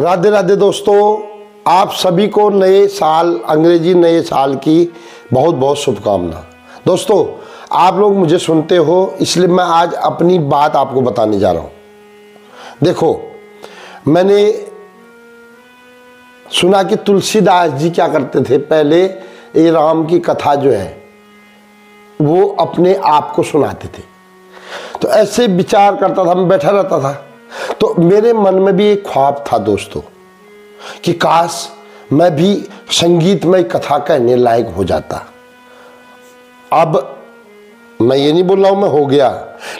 राधे राधे दोस्तों, आप सभी को नए साल, अंग्रेजी नए साल की बहुत बहुत शुभकामना। दोस्तों, आप लोग मुझे सुनते हो, इसलिए मैं आज अपनी बात आपको बताने जा रहा हूँ। देखो, मैंने सुना कि तुलसीदास जी क्या करते थे, पहले ये राम की कथा जो है वो अपने आप को सुनाते थे। तो ऐसे विचार करता था, मैं बैठा रहता था, तो मेरे मन में भी एक ख्वाब था दोस्तों कि काश मैं भी संगीतमय कथा कहने लायक हो जाता। अब मैं ये नहीं बोल रहा हूं मैं हो गया,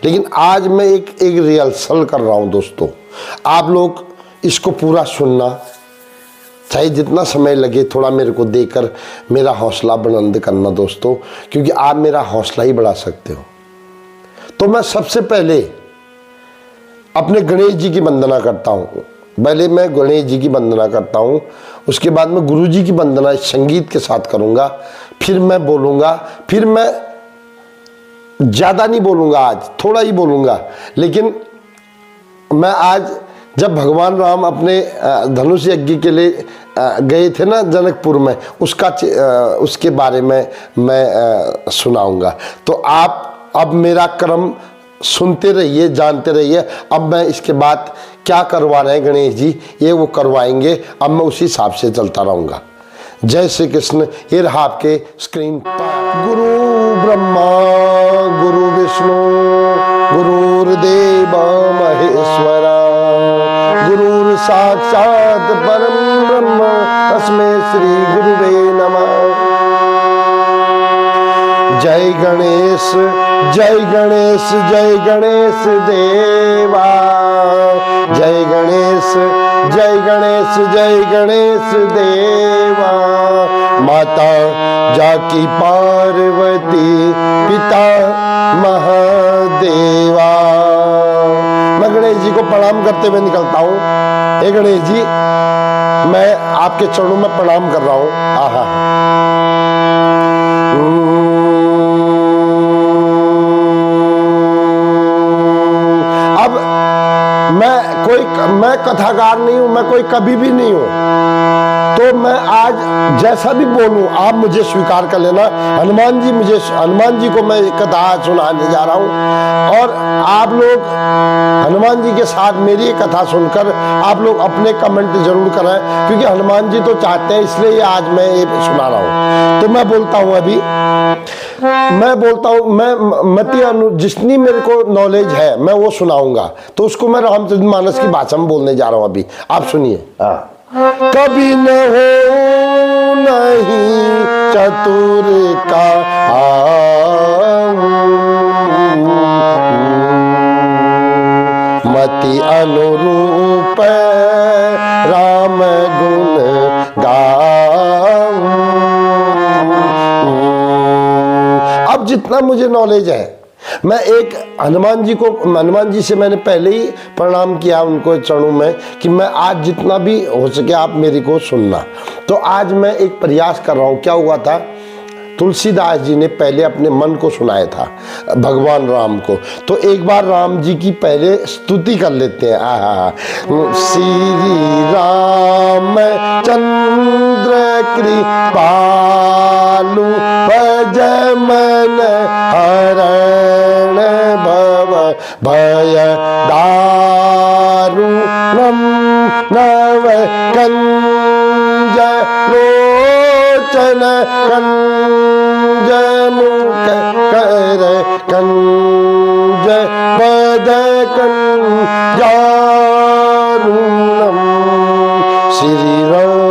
लेकिन आज मैं एक रिहर्सल कर रहा हूं दोस्तों। आप लोग इसको पूरा सुनना, चाहे जितना समय लगे, थोड़ा मेरे को देकर मेरा हौसला बुलंद करना दोस्तों, क्योंकि आप मेरा हौसला ही बढ़ा सकते हो। तो मैं सबसे पहले अपने गणेश जी की वंदना करता हूँ। पहले मैं गणेश जी की वंदना करता हूँ, उसके बाद मैं गुरु जी की वंदना संगीत के साथ करूँगा, फिर मैं बोलूँगा। फिर मैं ज़्यादा नहीं बोलूँगा, आज थोड़ा ही बोलूँगा, लेकिन मैं आज जब भगवान राम अपने धनुष यज्ञ के लिए गए थे ना जनकपुर में, उसके बारे में मैं सुनाऊँगा। तो आप अब मेरा क्रम सुनते रहिए, जानते रहिए। अब मैं इसके बाद क्या करवा रहे हैं गणेश जी, ये वो करवाएंगे। अब मैं उसी हिसाब से चलता रहूँगा। जय श्री कृष्ण। ये रहा आपके स्क्रीन पर। गुरु ब्रह्मा गुरु विष्णु गुरुर्देव महेश्वरा, गुरुर साक्षात परम ब्रह्म तस्मै श्री गुरुवे नमः। जय गणेश जय गणेश जय गणेश देवा, जय गणेश जय गणेश जय गणेश देवा। माता जाकी पार्वती पिता महादेवा। मैं गणेश जी को प्रणाम करते हुए निकलता हूँ। हे गणेश जी, मैं आपके चरणों में प्रणाम कर रहा हूँ। आहा, मैं कथाकार नहीं हूं, मैं कोई कवि भी नहीं हूं, तो मैं आज जैसा भी बोलूं आप मुझे स्वीकार कर लेना। हनुमान जी को मैं कथा सुनाने जा रहा हूं, और आप लोग हनुमान जी के साथ मेरी ये कथा सुनकर आप लोग अपने कमेंट जरूर करें, क्योंकि हनुमान जी तो चाहते हैं, इसलिए आज मैं ये सुना रहा हूं। तो मैं बोलता हूं, अभी मैं बोलता हूँ, मैं जितनी मेरे को नॉलेज है मैं वो सुनाऊंगा। तो उसको मैं रामचरितमानस की भाषा में बोलने जा रहा हूँ। अभी आप सुनिए। कभी न हो नहीं चतुर का मति अनुरूप राम गुण गाऊं। अब जितना मुझे नॉलेज है, मैं एक हनुमान जी से मैंने पहले ही प्रणाम किया उनको चरणों में, कि मैं आज जितना भी हो सके आप मेरी को सुनना। तो आज मैं एक प्रयास कर रहा हूँ। क्या हुआ था, तुलसीदास जी ने पहले अपने मन को सुनाया था भगवान राम को। तो एक बार राम जी की पहले स्तुति कर लेते हैं। आहा, श्री राम चंद्र कृपालु भज मन हरण भव भय दारुणम नव कंज लोचन कंज मुख कर कंज पद कंजारुणम। श्री राम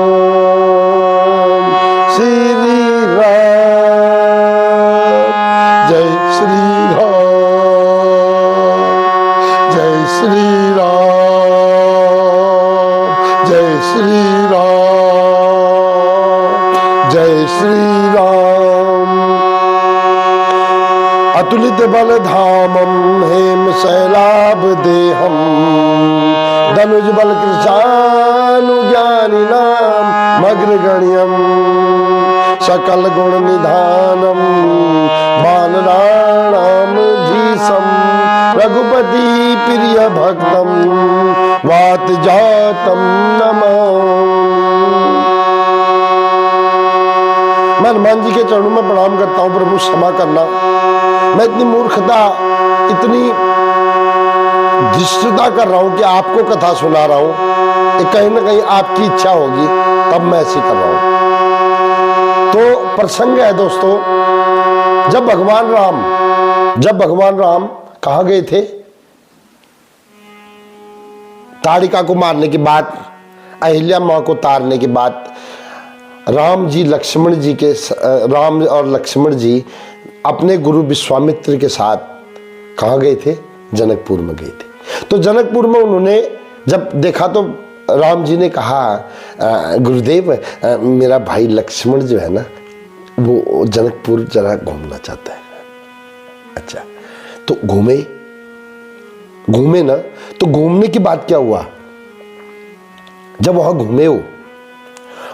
जय श्री राम, जय श्री राम, जय श्री राम, जय श्री राम। अतुलित बल धामम हेम शैलाभ देहम, धनुज बल कृशानु ज्ञानी नाम मग्रगण्यम, सकल गुण निधानम बानराणाम धीसम, रघुपति प्रिय भक्तम वात जातम नमामि। मैं हनुमान जी के चरणों में प्रणाम करता हूं, प्रभु क्षमा करना, मैं इतनी मूर्खता, इतनी धृष्टता कर रहा हूं कि आपको कथा सुना रहा हूं, कहीं ना कहीं आपकी इच्छा होगी तब मैं ऐसे कर रहा हूं। तो प्रसंग है दोस्तों, जब भगवान राम कहाँ गए थे? ताड़िका को मारने के बाद, अहिल्या माँ को तारने के बाद राम और लक्ष्मण जी अपने गुरु विश्वामित्र के साथ कहाँ गए थे? जनकपुर में गए थे। तो जनकपुर में उन्होंने जब देखा तो राम जी ने कहा, गुरुदेव मेरा भाई लक्ष्मण जो है ना वो जनकपुर जरा घूमना चाहता है। अच्छा, तो घूमे ना, तो घूमने के बाद क्या हुआ? जब वहां घूमे हो,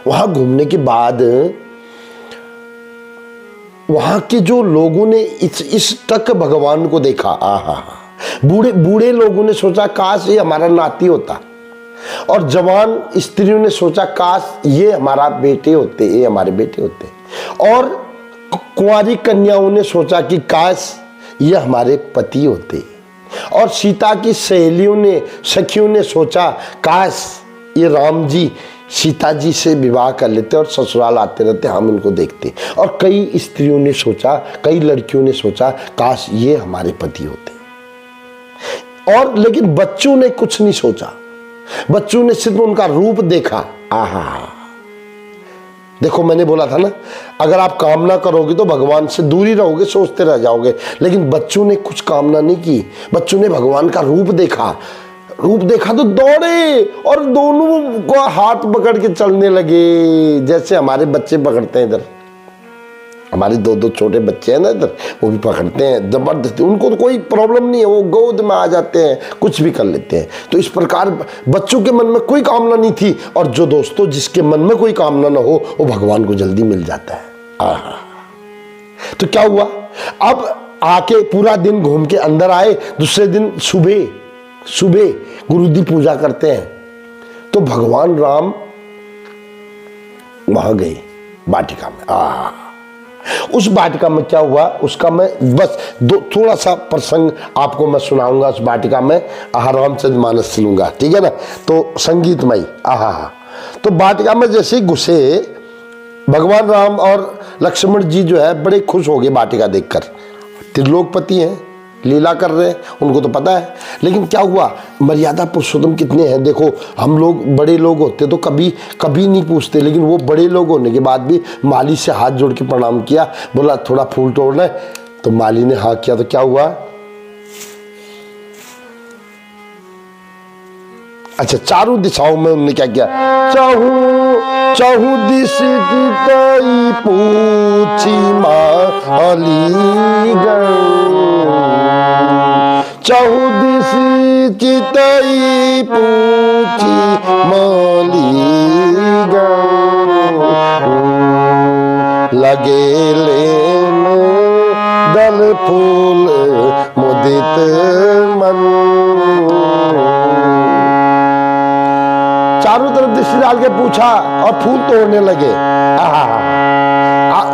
वहां घूमने के बाद वहां के जो लोगों ने इस तक भगवान को देखा, आहा, बूढ़े लोगों ने सोचा काश ये हमारा नाती होता, और जवान स्त्रियों ने सोचा काश ये हमारा बेटे होते, ये हमारे बेटे होते, और कुंवारी कन्याओं ने सोचा कि काश ये हमारे पति होते, और सीता की सखियों ने सोचा काश ये राम जी सीता जी से विवाह कर लेते और ससुराल आते रहते, हम उनको देखते। और कई स्त्रियों ने सोचा, कई लड़कियों ने सोचा काश ये हमारे पति होते। और लेकिन बच्चों ने कुछ नहीं सोचा, बच्चों ने सिर्फ उनका रूप देखा। आहा, देखो मैंने बोला था ना, अगर आप कामना करोगे तो भगवान से दूर ही रहोगे, सोचते रह जाओगे। लेकिन बच्चों ने कुछ कामना नहीं की, बच्चों ने भगवान का रूप देखा तो दौड़े और दोनों को हाथ पकड़ के चलने लगे, जैसे हमारे बच्चे पकड़ते हैं। इधर हमारे दो छोटे बच्चे हैं ना, इधर वो भी पकड़ते हैं जबरदस्ती, उनको तो कोई प्रॉब्लम नहीं है, वो गोद में आ जाते हैं, कुछ भी कर लेते हैं। तो इस प्रकार बच्चों के मन में कोई कामना नहीं थी, और जो दोस्तों जिसके मन में कोई कामना ना हो वो भगवान को जल्दी मिल जाता है। आहा, तो क्या हुआ? अब आके पूरा दिन घूम के अंदर आए, दूसरे दिन सुबह गुरु की पूजा करते हैं। तो भगवान राम वहां गए वाटिका में। उस वाटिका में क्या हुआ उसका मैं बस थोड़ा सा प्रसंग आपको मैं सुनाऊंगा। उस वाटिका में रामचंद्र मानस से लूंगा, ठीक है ना? तो संगीतमय, तो वाटिका में जैसे घुसे भगवान राम और लक्ष्मण जी जो है बड़े खुश हो गए वाटिका देखकर। त्रिलोकपति हैं, लीला कर रहे हैं, उनको तो पता है। लेकिन क्या हुआ, मर्यादा पुरुषोत्तम कितने हैं देखो। हम लोग बड़े लोग होते तो कभी नहीं पूछते, लेकिन वो बड़े लोग होने के बाद भी माली से हाथ जोड़ के प्रणाम किया, बोला थोड़ा फूल तोड़ना है, तो माली ने हाँ किया। तो क्या हुआ? अच्छा, चारों दिशाओं में उन्होंने क्या किया? चाहू दिश की पूछी माली चाहू दिश चितई पूछी माली लगे लेन दल फूल मुदित मन। चारों तरफ दृष्टि डाल के पूछा और फूल तोड़ने लगे।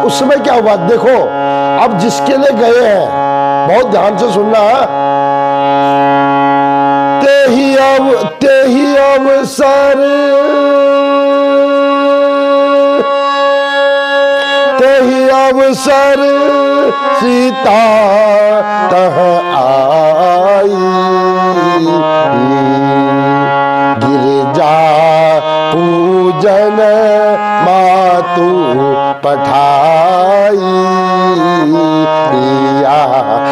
उस समय क्या हुआ देखो, अब जिसके लिए गए हैं बहुत ध्यान से सुनना, ते ही अवसर सीता तह आई गिरजा पूजन मातु पठाई।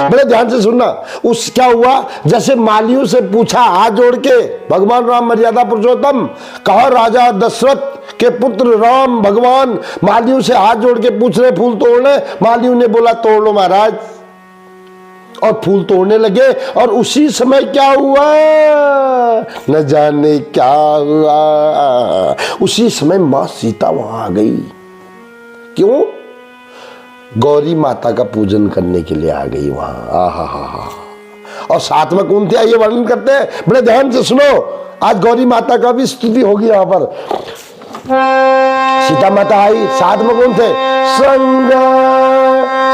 बड़े ध्यान से सुनना। उस क्या हुआ, जैसे मालियों से पूछा हाथ जोड़ के, भगवान राम मर्यादा पुरुषोत्तम कहा, राजा दशरथ के पुत्र राम भगवान मालियों से हाथ जोड़ के पूछ रहे फूल तोड़ने। मालियों ने बोला तोड़ लो महाराज, और फूल तोड़ने लगे। और उसी समय क्या हुआ न जाने क्या हुआ, उसी समय मां सीता वहां आ गई। क्यों? गौरी माता का पूजन करने के लिए आ गई वहां। और साथ में कौन थे आइए वर्णन करते हैं, बड़े ध्यान से सुनो। आज गौरी माता का भी स्तुति होगी यहाँ पर। सीता माता आई, साथ में कौन थे? संग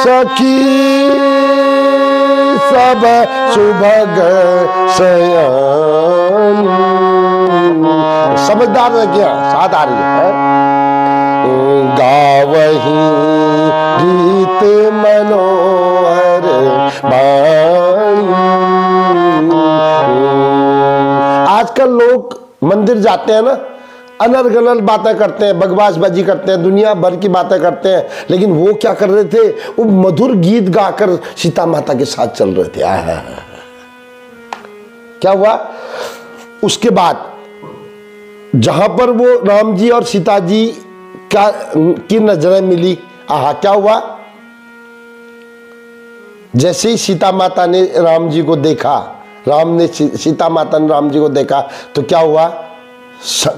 सखी सब सुभग सयान। समझदार है क्या? साथ आ रही है। गावही गीत मनोहर बाणी। आजकल लोग मंदिर जाते हैं ना, अनर्गल गनल बातें करते हैं, बकवासबाजी करते हैं, दुनिया भर की बातें करते हैं, लेकिन वो क्या कर रहे थे? वो मधुर गीत गाकर सीता माता के साथ चल रहे थे। क्या हुआ उसके बाद? जहां पर वो राम जी और सीता जी की नजरें मिली, क्या हुआ? जैसे ही सीता माता ने राम जी को देखा, सीता माता ने राम जी को देखा, तो क्या हुआ?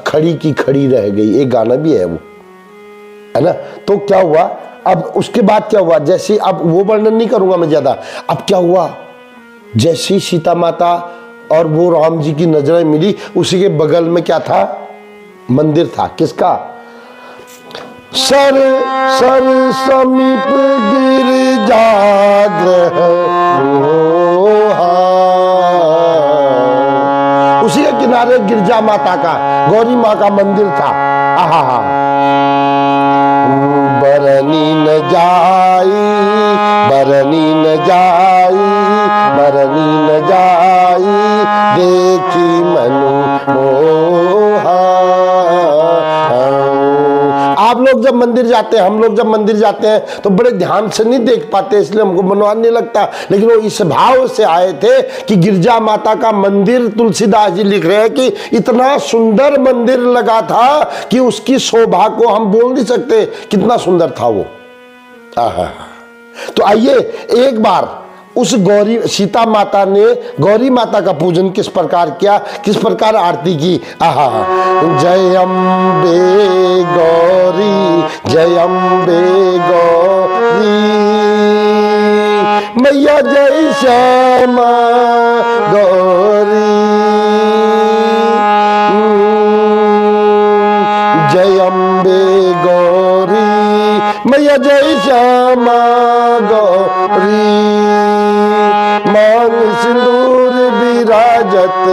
खड़ी की खड़ी रह गई। एक गाना भी है वो, है ना? तो क्या हुआ अब? उसके बाद क्या हुआ? जैसे, अब वो वर्णन नहीं करूंगा मैं ज्यादा। अब क्या हुआ? जैसे ही सीता माता और वो राम जी की नजरें मिली, उसी के बगल में क्या था? मंदिर था। किसका? सर समीप गिरजाग्रह, उसी के किनारे गिरजा माता का, गौरी माँ का मंदिर था। बरनी न जाई, बरनी न जाई, बरनी न जाई, देखी मनु मोहा। आप लोग जब मंदिर जाते हैं, हम लोग जब मंदिर जाते हैं तो बड़े ध्यान से नहीं देख पाते, इसलिए हमको मनवान नहीं लगता, लेकिन वो इस भाव से आए थे कि गिरजा माता का मंदिर, तुलसीदास जी लिख रहे हैं कि इतना सुंदर मंदिर लगा था कि उसकी शोभा को हम बोल नहीं सकते, कितना सुंदर था वो। तो आइए एक बार उस सीता माता ने गौरी माता का पूजन किस प्रकार किया, किस प्रकार आरती की। जय अम्बे गौरी, जय अम्बे गौरी, मैया जय श्यामा गौरी, जय अम्बे गौरी, मैया जय श्यामा गौरी। मांग सिंदूर विराजत,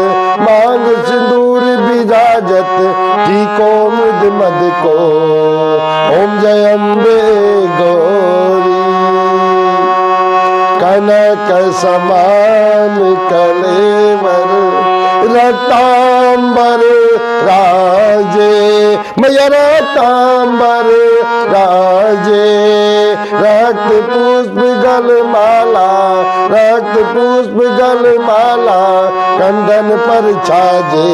मांग सिंदूर विराजत, टीको मुद मद को, ओम जय अम्बे गौरी। कनक समान कलेवर, रक्तांबर राजे, मैया रक्तांबर राजे, रक्त पुष्प गलमाला, रक्त पुष्प गलमाला, कंदन पर छाजे,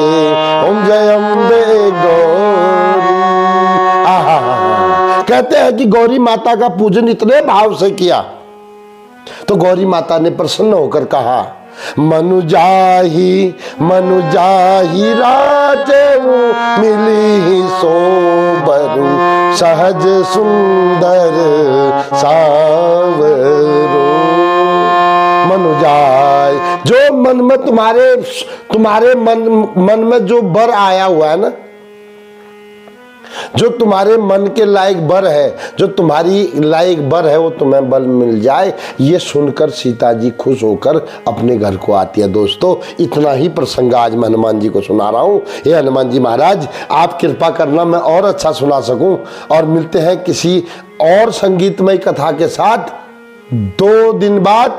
ओम जय अम्बे गौरी। कहते हैं कि गौरी माता का पूजन इतने भाव से किया तो गौरी माता ने प्रसन्न होकर कहा, मनु जाही राजऊ, मिली सोबरु, सहज सुंदर सावरो। मनु जाय, जो मन में तुम्हारे मन में जो बर आया हुआ है ना, जो तुम्हारे मन के लायक बर है, जो तुम्हारी लायक बर है, वो तुम्हें बल मिल जाए, ये सुनकर सीता जी खुश होकर अपने घर को आती है। दोस्तों, इतना ही प्रसंग आज मैं हनुमान जी को सुना रहा हूँ। ये हनुमान जी महाराज, आप कृपा करना मैं और अच्छा सुना सकूं। और मिलते हैं किसी और संगीतमय कथा के साथ 2 दिन बाद।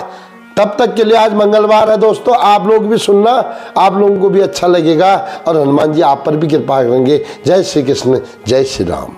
तब तक के लिए आज मंगलवार है दोस्तों, आप लोग भी सुनना, आप लोगों को भी अच्छा लगेगा और हनुमान जी आप पर भी कृपा करेंगे। जय श्री कृष्ण, जय श्री राम।